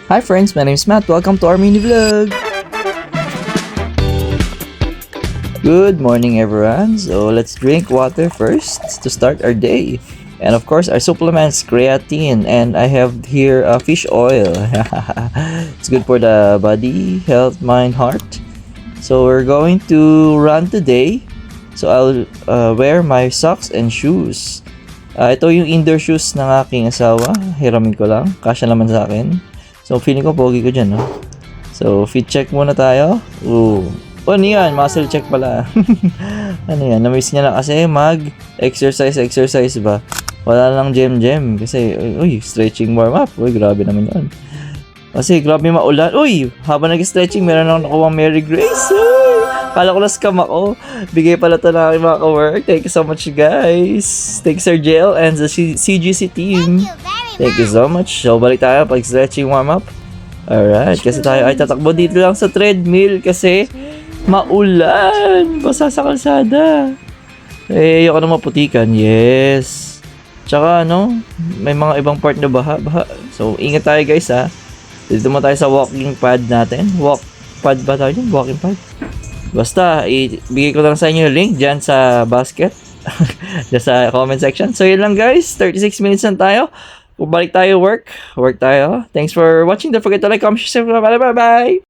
Hi friends, my name is Matt. Welcome to our mini vlog. Good morning everyone. So let's drink water first to start our day. And of course our supplements, creatine, and I have here fish oil. It's good for the body, health, mind, heart. So we're going to run today. So I'll wear my socks and shoes. Ito yung indoor shoes ng aking asawa. Hiramin ko lang. Kasya naman sa akin. So, feeling ko pogi ko dyan, no? So, fit check muna tayo. Ooh. Ano yan? Muscle check pala. Ano yan? Na-miss niya lang kasi mag-exercise ba? Wala lang gym. Kasi, uy, stretching warm up. Uy, grabe naman yun. Kasi, grabe maulan. Uy, habang nag-stretching, meron akong nakuha Mary Grace. Uy, kala ko na-scam ako. Bigay pala ito na aking mga ka-work. Thank you so much, guys. Thanks, Sir Jill and the CGC team. Thank you so much. So, balik tayo pag stretching warm-up. Alright, kasi tayo ay tatakbo dito lang sa treadmill kasi maulan. Basa sa kalsada. Eh, ayoko na maputikan. Yes. Tsaka, may mga ibang part na baha. So, ingat tayo guys ha. Dito mo tayo sa walking pad natin. Walk pad ba tayo dyan? Walking pad. Basta, ibigay ko lang sa inyo yung link dyan sa basket. Dyan sa comment section. So, yun lang guys. 36 minutes lang tayo. Balik tayo work tayo. Thanks for watching. Don't forget to like, comment, share, bye.